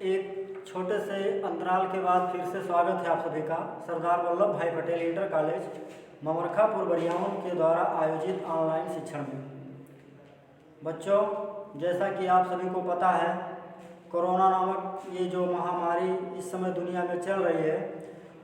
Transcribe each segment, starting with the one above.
एक छोटे से अंतराल के बाद फिर से स्वागत है आप सभी का सरदार वल्लभ भाई पटेल इंटर कॉलेज ममरखापुर बरियावन के द्वारा आयोजित ऑनलाइन शिक्षण में। बच्चों, जैसा कि आप सभी को पता है, कोरोना नामक ये जो महामारी इस समय दुनिया में चल रही है,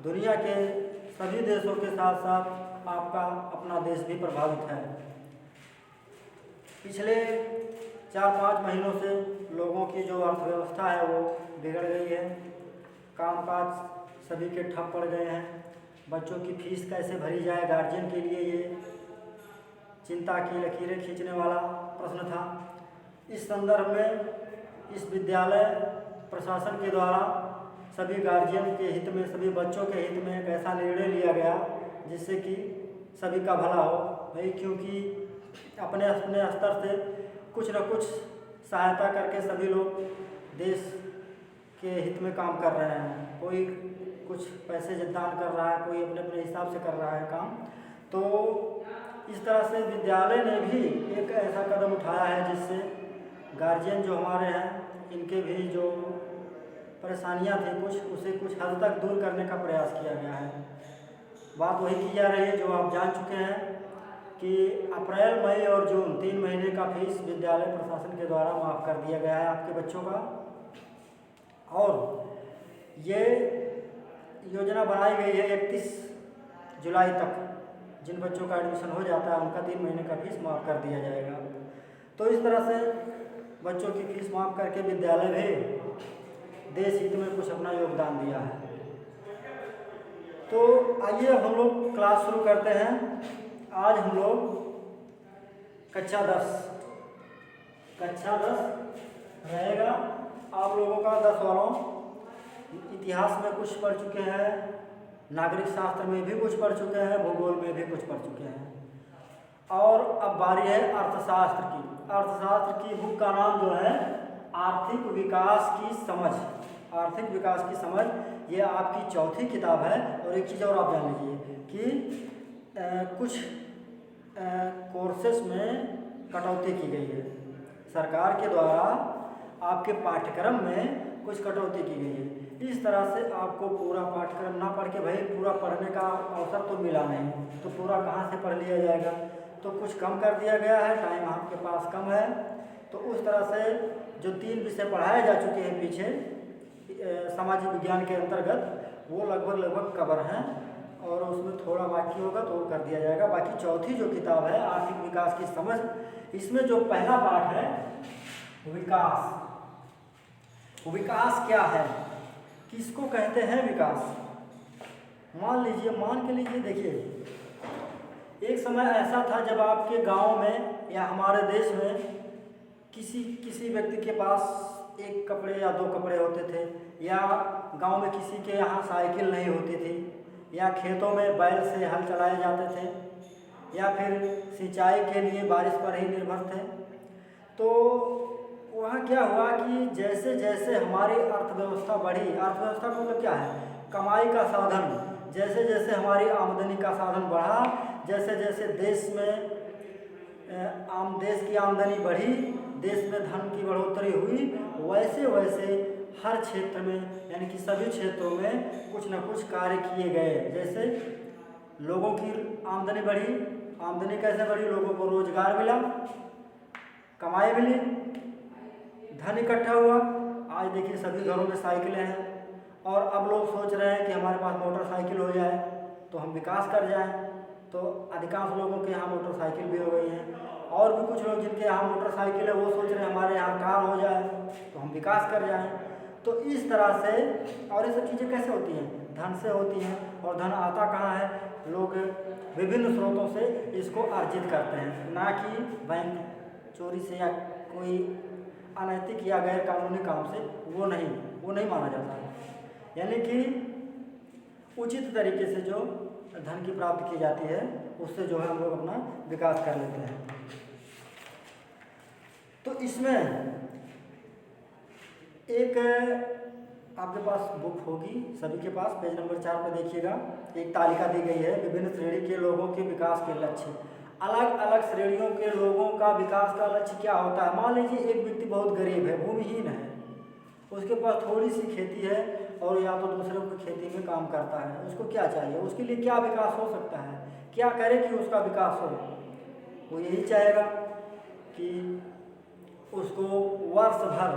दुनिया के सभी देशों के साथ साथ आपका अपना देश भी प्रभावित है। पिछले 4-5 महीनों से लोगों की जो अर्थव्यवस्था है वो बिगड़ गई है। कामकाज सभी के ठप पड़ गए हैं। बच्चों की फीस कैसे भरी जाए, गार्जियन के लिए ये चिंता की लकीरें खींचने वाला प्रश्न था। इस संदर्भ में इस विद्यालय प्रशासन के द्वारा सभी गार्जियन के हित में, सभी बच्चों के हित में एक ऐसा निर्णय लिया गया जिससे कि सभी का भला हो भाई, क्योंकि अपने अपने स्तर से कुछ न कुछ सहायता करके सभी लोग देश के हित में काम कर रहे हैं। कोई कुछ पैसे दान कर रहा है, कोई अपने अपने हिसाब से कर रहा है काम। तो इस तरह से विद्यालय ने भी एक ऐसा कदम उठाया है जिससे गार्जियन जो हमारे हैं, इनके भी जो परेशानियां थी उसे कुछ हद तक दूर करने का प्रयास किया गया है। बात वही की जा रही है जो आप जान चुके हैं कि अप्रैल, मई और जून 3 महीने का फीस विद्यालय प्रशासन के द्वारा माफ़ कर दिया गया है आपके बच्चों का। और ये योजना बनाई गई है 31 जुलाई तक जिन बच्चों का एडमिशन हो जाता है उनका 3 महीने का फीस माफ़ कर दिया जाएगा। तो इस तरह से बच्चों की फीस माफ़ करके विद्यालय भी देश हित में कुछ अपना योगदान दिया है। तो आइए हम लोग क्लास शुरू करते हैं। आज हम लोग कक्षा 10 रहेगा। आप लोगों का 10 वालों इतिहास में कुछ पढ़ चुके हैं, नागरिक शास्त्र में भी कुछ पढ़ चुके हैं, भूगोल में भी कुछ पढ़ चुके हैं। और अब बारी है अर्थशास्त्र की। अर्थशास्त्र की बुक का नाम जो है आर्थिक विकास की समझ। आर्थिक विकास की समझ ये आपकी चौथी किताब है। और एक चीज़ और आप जान लीजिए कि कुछ कोर्सेस में कटौती की गई है। सरकार के द्वारा आपके पाठ्यक्रम में कुछ कटौती की गई है। इस तरह से आपको पूरा पाठ्यक्रम ना पढ़ के, भाई पूरा पढ़ने का अवसर तो मिला नहीं, तो पूरा कहाँ से पढ़ लिया जाएगा। तो कुछ कम कर दिया गया है, टाइम आपके पास कम है। तो उस तरह से जो 3 विषय पढ़ाए जा चुके हैं पीछे सामाजिक विज्ञान के अंतर्गत, वो लगभग कवर हैं और उसमें थोड़ा बाकी होगा तो वो कर दिया जाएगा। बाकी चौथी जो किताब है आर्थिक विकास की समझ, इसमें जो पहला पाठ है विकास। विकास क्या है, किसको कहते हैं विकास। मान के लीजिए, देखिए एक समय ऐसा था जब आपके गांव में या हमारे देश में किसी व्यक्ति के पास 1 कपड़े या 2 कपड़े होते थे, या गांव में किसी के यहाँ साइकिल नहीं होती थी, या खेतों में बैल से हल चलाए जाते थे, या फिर सिंचाई के लिए बारिश पर ही निर्भर थे। तो वहाँ क्या हुआ कि जैसे जैसे हमारी अर्थव्यवस्था बढ़ी, अर्थव्यवस्था का मतलब क्या है, कमाई का साधन, जैसे जैसे हमारी आमदनी का साधन बढ़ा, जैसे जैसे देश की आमदनी बढ़ी, देश में धन की बढ़ोतरी हुई, वैसे वैसे हर क्षेत्र में, यानी कि सभी क्षेत्रों में कुछ न कुछ कार्य किए गए। जैसे लोगों की आमदनी बढ़ी। आमदनी कैसे बढ़ी, लोगों को रोजगार मिला, कमाई मिली, धन इकट्ठा हुआ। आज देखिए सभी घरों में साइकिलें हैं और अब लोग सोच रहे हैं कि हमारे पास मोटरसाइकिल हो जाए तो हम विकास कर जाएं। तो अधिकांश लोगों के यहाँ मोटरसाइकिल भी हो गई हैं, और भी कुछ लोग जिनके यहाँ मोटरसाइकिल है वो सोच रहे हैं हमारे यहाँ कार हो जाए तो हम विकास कर जाएं। तो इस तरह से, और ये सब चीज़ें कैसे होती हैं, धन से होती हैं। और धन आता कहाँ है, लोग विभिन्न स्रोतों से इसको अर्जित करते हैं, ना कि बैंक चोरी से या कोई अनैतिक या गैर कानूनी काम से। वो नहीं माना जाता है। यानी कि उचित तरीके से जो धन की प्राप्ति की जाती है उससे जो है हम लोग अपना विकास कर लेते हैं। तो इसमें एक आपके पास बुक होगी, सभी के पास, पेज नंबर 4 पर देखिएगा, एक तालिका दी गई है विभिन्न श्रेणी के लोगों के विकास के लक्ष्य। अलग अलग श्रेणियों के लोगों का विकास का लक्ष्य क्या होता है। मान लीजिए एक व्यक्ति बहुत गरीब है, भूमिहीन है, उसके पास थोड़ी सी खेती है और या तो दूसरों की खेती में काम करता है, उसको क्या चाहिए, उसके लिए क्या विकास हो सकता है, क्या करे कि उसका विकास हो। वो यही चाहेगा कि उसको वर्ष भर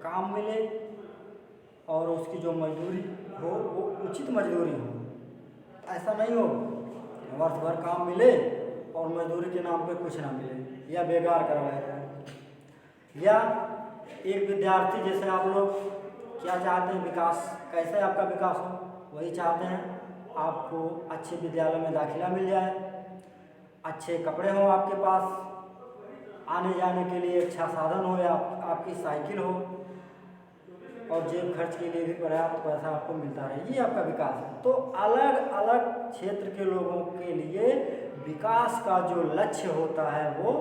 काम मिले और उसकी जो मजदूरी हो वो उचित मजदूरी हो। ऐसा नहीं हो वर्ष भर काम मिले और मजदूरी के नाम पे कुछ ना मिले या बेकार करवाया जाए। या एक विद्यार्थी जैसे आप लोग क्या चाहते हैं, विकास कैसे आपका विकास हो, वही चाहते हैं आपको अच्छे विद्यालय में दाखिला मिल जाए, अच्छे कपड़े हों आपके पास, आने जाने के लिए अच्छा साधन हो या आपकी साइकिल हो और जेब खर्च के लिए भी पर्याप्त पैसा आपको मिलता रहे, ये आपका विकास है। तो अलग अलग क्षेत्र के लोगों के लिए विकास का जो लक्ष्य होता है वो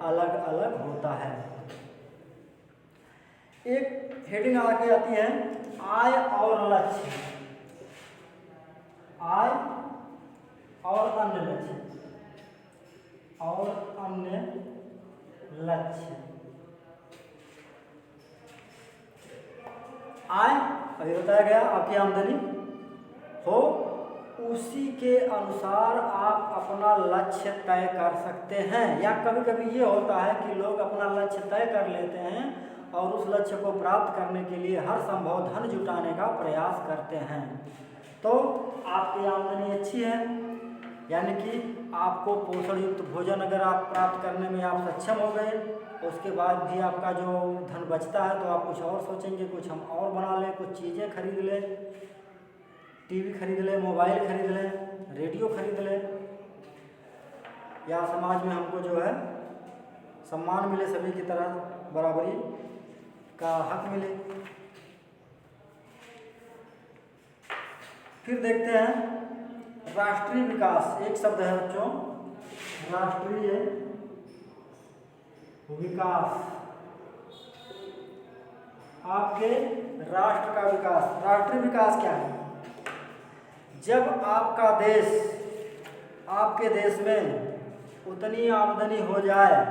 अलग अलग होता है। एक हेडिंग आगे आती है आय और लक्ष्य, आय और अन्य लक्ष्य, और अन्य लक्ष्य। आय अभी बताया गया आपकी आमदनी हो, उसी के अनुसार आप अपना लक्ष्य तय कर सकते हैं। या कभी कभी ये होता है कि लोग अपना लक्ष्य तय कर लेते हैं और उस लक्ष्य को प्राप्त करने के लिए हर संभव धन जुटाने का प्रयास करते हैं। तो आपकी आमदनी अच्छी है, यानी कि आपको पोषण युक्त भोजन अगर आप प्राप्त करने में आप सक्षम हो गए, उसके बाद भी आपका जो धन बचता है तो आप कुछ और सोचेंगे, कुछ हम और बना लें, कुछ चीज़ें खरीद लें, टीवी खरीद लें, मोबाइल खरीद लें, रेडियो खरीद लें, या समाज में हमको जो है सम्मान मिले, सभी की तरह बराबरी का हक मिले। फिर देखते हैं राष्ट्रीय विकास, एक शब्द है बच्चों, राष्ट्रीय विकास। आपके राष्ट्र का विकास, राष्ट्रीय विकास क्या है? जब आपका देश, आपके देश में उतनी आमदनी हो जाए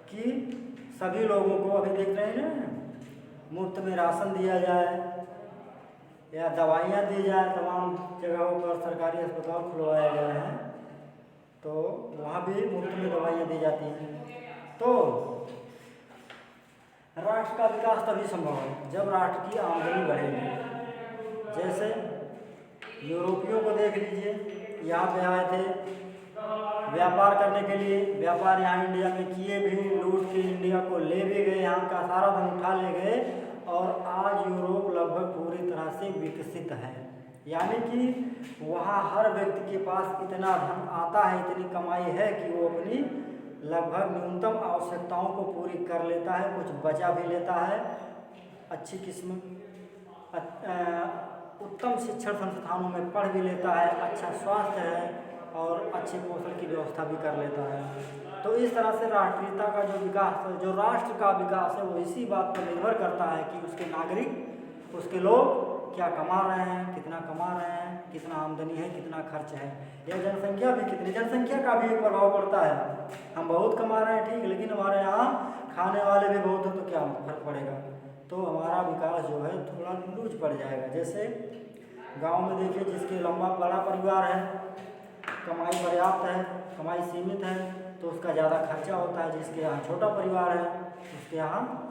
कि सभी लोगों को, अभी देख रहे हैं ना, मुफ्त में राशन दिया जाए या दवाइयाँ दी जाए, तमाम जगहों पर सरकारी अस्पताल खुलवाया गया है तो वहाँ भी मुफ्त में दवाइयाँ दी जाती हैं। तो राष्ट्र का विकास तभी संभव है जब राष्ट्र की आमदनी बढ़ेगी। जैसे यूरोपियों को देख लीजिए, यहाँ पे आए थे व्यापार करने के लिए, व्यापार यहाँ इंडिया में किए भी, लूट के इंडिया को ले भी गए, यहाँ का सारा धन उठा ले गए और आज यूरोप लगभग पूरी तरह से विकसित है। यानी कि वहाँ हर व्यक्ति के पास इतना धन आता है, इतनी कमाई है कि वो अपनी लगभग न्यूनतम आवश्यकताओं को पूरी कर लेता है, कुछ बचा भी लेता है, अच्छी किस्म उत्तम शिक्षण संस्थानों में पढ़ भी लेता है, अच्छा स्वास्थ्य है और अच्छे पोषण की व्यवस्था भी कर लेता है। तो इस तरह से राष्ट्रीयता का जो विकास, जो राष्ट्र का विकास है, वो इसी बात पर निर्भर करता है कि उसके नागरिक, उसके लोग क्या कमा रहे हैं, कितना कमा रहे हैं, कितना आमदनी है, कितना खर्च है, या जनसंख्या भी कितनी, जनसंख्या का भी एक प्रभाव पड़ता है। हम बहुत कमा रहे हैं ठीक, लेकिन हमारे यहाँ खाने वाले भी बहुत हो तो क्या फर्क पड़ेगा, तो हमारा विकास जो है थोड़ा लूज पड़ जाएगा। जैसे गांव में देखिए, जिसके लंबा बड़ा परिवार है, कमाई पर्याप्त है, कमाई सीमित है, तो उसका ज़्यादा खर्चा होता है। जिसके यहाँ छोटा परिवार है उसके यहाँ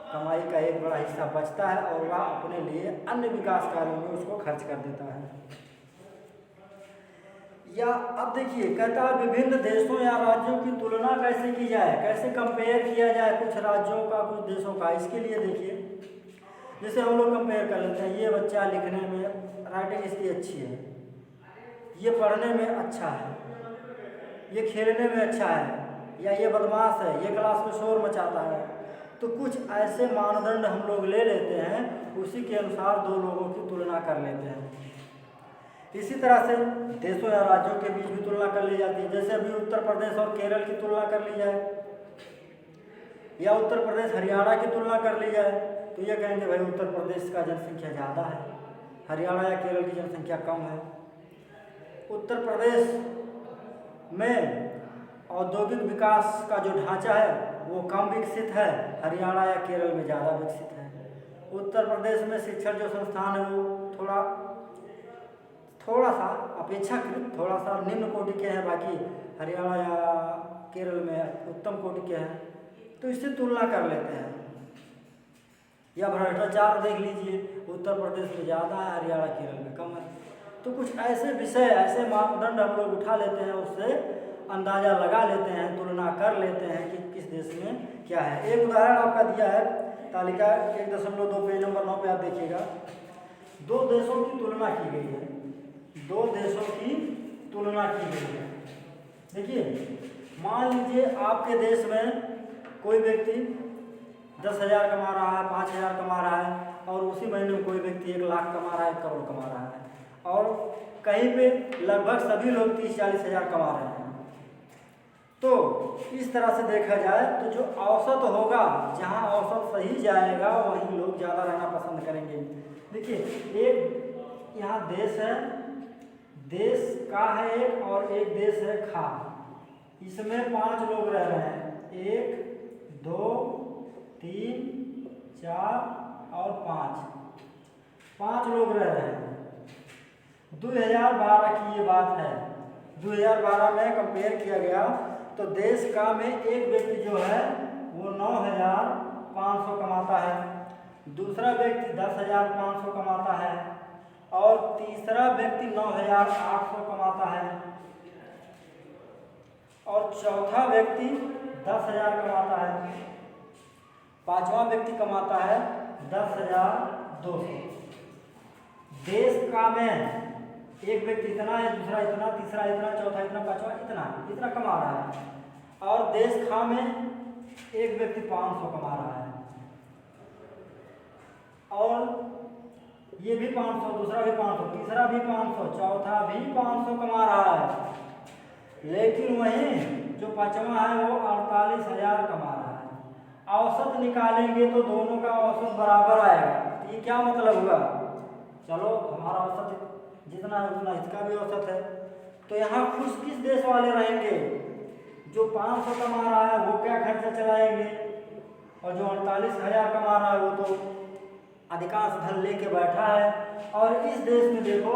कमाई का एक बड़ा हिस्सा बचता है और वह अपने लिए अन्य विकास कार्यों में उसको खर्च कर देता है। या अब देखिए, कहता है विभिन्न देशों या राज्यों की तुलना कैसे की जाए, कैसे कंपेयर किया जाए कुछ राज्यों का कुछ देशों का। इसके लिए देखिए, जैसे हम लोग कंपेयर कर लेते हैं, ये बच्चा लिखने में राइटिंग इसकी अच्छी है, ये पढ़ने में अच्छा है, ये खेलने में अच्छा है, या ये बदमाश है, ये क्लास में शोर मचाता है। तो कुछ ऐसे मानदंड हम लोग ले लेते हैं, उसी के अनुसार दो लोगों की तुलना कर लेते हैं। इसी तरह से देशों या राज्यों के बीच भी तुलना कर ली जाती है। जैसे अभी उत्तर प्रदेश और केरल की तुलना कर ली जाए, या उत्तर प्रदेश हरियाणा की तुलना कर ली जाए, तो ये कहेंगे भाई उत्तर प्रदेश का जनसंख्या ज़्यादा है, हरियाणा या केरल की जनसंख्या कम है। उत्तर प्रदेश में औद्योगिक विकास का जो ढांचा है वो कम विकसित है, हरियाणा या केरल में ज़्यादा विकसित है। उत्तर प्रदेश में शिक्षण जो संस्थान है वो थोड़ा सा अपेक्षाकृत थोड़ा सा निम्न कोटि के हैं, बाकी हरियाणा या केरल में उत्तम कोटि के हैं, तो इससे तुलना कर लेते हैं। या भ्रष्टाचार देख लीजिए, उत्तर प्रदेश में ज़्यादा है, हरियाणा केरल में कम है। तो कुछ ऐसे विषय, ऐसे मापदंड हम लोग उठा लेते हैं, उससे अंदाज़ा लगा लेते हैं, तुलना कर लेते हैं कि किस देश में क्या है। एक उदाहरण आपका दिया है तालिका 1.2 पेज नंबर 9 पे, आप देखिएगा। 2 देशों की तुलना की गई है, 2 देशों की तुलना की गई है। देखिए, मान लीजिए आपके देश में कोई व्यक्ति 10,000 कमा रहा है, 5,000 कमा रहा है, और उसी महीने में कोई व्यक्ति 1 लाख कमा रहा है, 1 करोड़ कमा रहा है, और कहीं पे लगभग सभी लोग 30-40 हज़ार कमा रहे हैं। तो इस तरह से देखा जाए तो जो औसत होगा, जहाँ औसत सही जाएगा वहीं लोग ज़्यादा रहना पसंद करेंगे। देखिए, एक यहाँ देश है, देश का है एक, और एक देश है खा। इसमें 5 लोग रह रहे हैं, 1 2 3 4 और 5 लोग रह रहे हैं। 2012 की ये बात है। 2012 में कंपेयर किया गया तो देश का में एक व्यक्ति जो है वो 9,500 कमाता है, दूसरा व्यक्ति 10,500 कमाता है, और तीसरा व्यक्ति 9,800 कमाता है, और चौथा व्यक्ति 10,000 कमाता है, पांचवा व्यक्ति कमाता है 10,200। देश का में एक व्यक्ति इतना है, दूसरा इतना, तीसरा इतना, चौथा इतना, पांचवा इतना कमा रहा है, और देश खा में एक व्यक्ति 500 कमा रहा है, और ये भी 500, दूसरा भी 500, तीसरा भी 500, चौथा भी 500 कमा रहा है। लेकिन वहीं जो पांचवा है वो 48,000 कमा रहा है। औसत निकालेंगे तो दोनों का औसत बराबर आएगा। ये क्या मतलब हुआ? चलो, हमारा औसत जितना है उतना इसका भी औसत है, तो यहाँ खुश किस देश वाले रहेंगे? जो 500 कमा रहा है वो क्या खर्चा चलाएंगे, और जो 48,000 कमा रहा है वो तो अधिकांश धन लेके बैठा है। और इस देश में देखो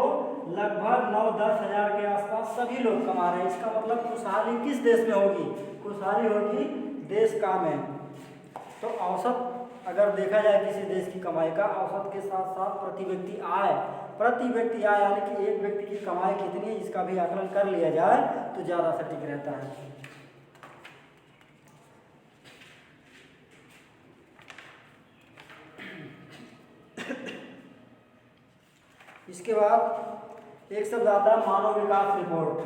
लगभग 9-10 हज़ार के आसपास सभी लोग कमा रहे हैं। इसका मतलब खुशहाली किस देश में होगी? खुशहाली होगी देश का में। तो औसत अगर देखा जाए किसी देश की कमाई का, औसत के साथ साथ प्रति व्यक्ति आय यानी कि एक व्यक्ति की कमाई कितनी है इसका भी आकलन कर लिया जाए तो ज़्यादा सटीक रहता है। इसके बाद एक शब्द आता है मानव विकास रिपोर्ट।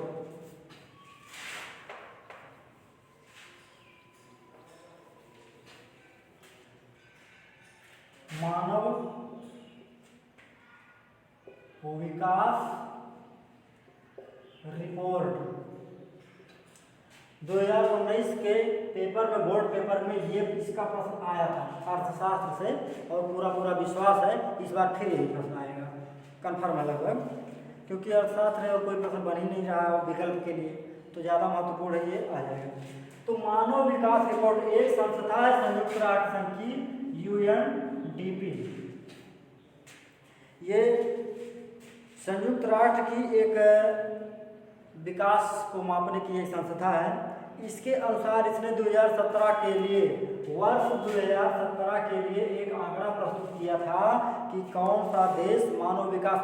मानव विकास रिपोर्ट 2019 के पेपर में, बोर्ड पेपर में ये इसका प्रश्न आया था अर्थशास्त्र से, और पूरा विश्वास है इस बार फिर यही प्रश्न आएगा, कन्फर्म है लगभग, क्योंकि अर्थशास्त्र है और कोई प्रश्न बन ही नहीं रहा है विकल्प के लिए, तो ज़्यादा महत्वपूर्ण है, ये आ जाएगा। तो मानव विकास रिपोर्ट एक संस्था है संयुक्त राष्ट्र संघ की, UNDP। ये संयुक्त राष्ट्र की एक विकास को मापने की एक संस्था है। इसके अनुसार इसने 2017 के लिए, वर्ष 2017 के लिए एक आंकड़ा प्रस्तुत किया था कि कौन सा देश मानव विकास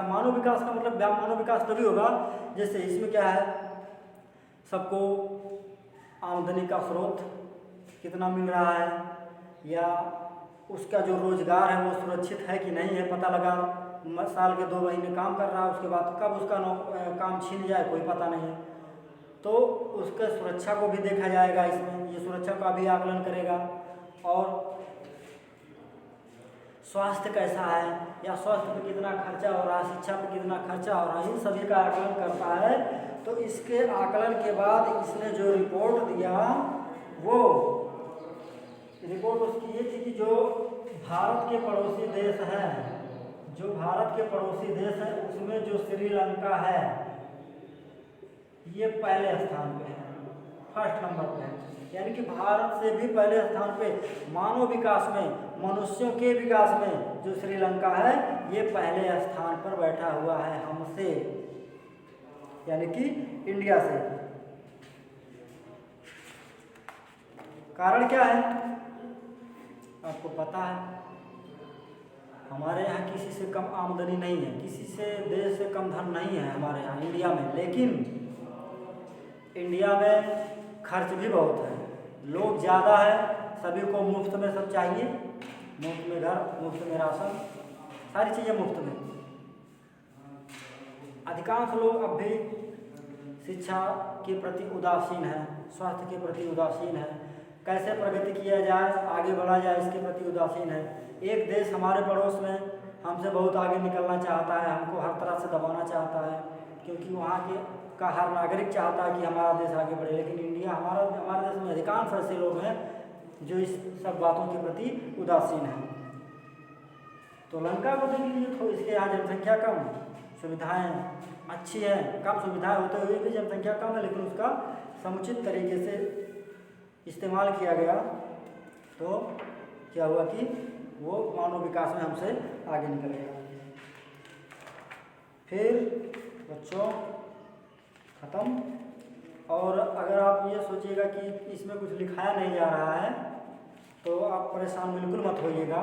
का मतलब मानव विकास तभी होगा जैसे इसमें क्या है, सबको आमदनी का स्रोत कितना मिल रहा है, या उसका जो रोजगार है वो सुरक्षित है कि नहीं है पता लगा, साल के 2 महीने काम कर रहा है, उसके बाद कब उसका काम छीन जाए कोई पता नहीं है, तो उसके सुरक्षा को भी देखा जाएगा इसमें, ये सुरक्षा का भी आकलन करेगा। और स्वास्थ्य कैसा है, या स्वास्थ्य पे कितना खर्चा हो रहा है, शिक्षा पे कितना खर्चा हो रहा है, इन सभी का आकलन करता है। तो इसके आकलन के बाद इसने जो रिपोर्ट दिया, वो रिपोर्ट उसकी ये थी कि जो भारत के पड़ोसी देश हैं, उसमें जो श्रीलंका है ये पहले स्थान पे है, फर्स्ट नंबर पे है, यानी कि भारत से भी पहले स्थान पे मानव विकास में मनुष्यों के विकास में जो श्रीलंका है ये पहले स्थान पर बैठा हुआ है हमसे, यानी कि इंडिया से। कारण क्या है आपको पता है, हमारे यहाँ किसी से कम आमदनी नहीं है, किसी से देश से कम धन नहीं है हमारे यहाँ इंडिया में, लेकिन इंडिया में खर्च भी बहुत है, लोग ज़्यादा है, सभी को मुफ्त में सब चाहिए, मुफ्त में घर, मुफ्त में राशन, सारी चीज़ें मुफ्त में। अधिकांश लोग अब भी शिक्षा के प्रति उदासीन है, स्वास्थ्य के प्रति उदासीन है, कैसे प्रगति किया जाए, आगे बढ़ा जाए, इसके प्रति उदासीन है। एक देश हमारे पड़ोस में हमसे बहुत आगे निकलना चाहता है, हमको हर तरह से दबाना चाहता है, क्योंकि वहाँ के का हर नागरिक चाहता है कि हमारा देश आगे बढ़े, लेकिन इंडिया हमारे देश में अधिकांश ऐसे लोग हैं जो इस सब बातों के प्रति उदासीन हैं। तो लंका को देख लीजिए, तो इसके यहाँ जनसंख्या कम, सुविधाएँ अच्छी हैं, कम सुविधाएँ होते हुए भी जनसंख्या कम है, लेकिन उसका समुचित तरीके से इस्तेमाल किया गया तो क्या हुआ कि वो मानव विकास में हमसे आगे निकल गया। फिर बच्चों ख़त्म। और अगर आप ये सोचिएगा कि इसमें कुछ लिखाया नहीं जा रहा है तो आप परेशान बिल्कुल मत होइएगा,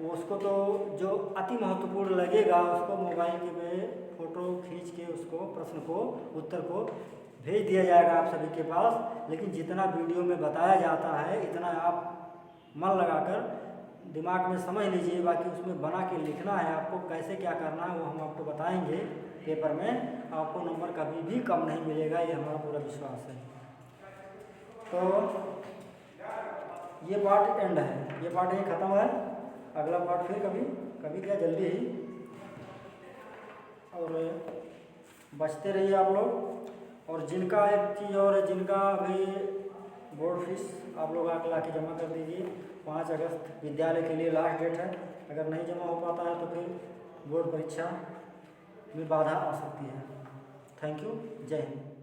उसको तो जो अति महत्वपूर्ण लगेगा उसको मोबाइल के पे फ़ोटो खींच के उसको प्रश्न को उत्तर को भेज दिया जाएगा आप सभी के पास। लेकिन जितना वीडियो में बताया जाता है इतना आप मन लगाकर दिमाग में समझ लीजिए, बाकी उसमें बना के लिखना है आपको, कैसे क्या करना है वो हम आपको बताएंगे पेपर में, आपको नंबर कभी भी कम नहीं मिलेगा, ये हमारा पूरा विश्वास है। तो ये पार्ट एंड है, ये पार्ट यही ख़त्म है, अगला पार्ट फिर कभी क्या जल्दी ही। और बचते रहिए आप लोग। और जिनका एक चीज़ और है, जिनका अभी बोर्ड फीस आप लोग आके ला के जमा कर दीजिए, 5 अगस्त विद्यालय के लिए लास्ट डेट है, अगर नहीं जमा हो पाता है तो फिर बोर्ड परीक्षा में बाधा आ सकती है। थैंक यू, जय हिंद।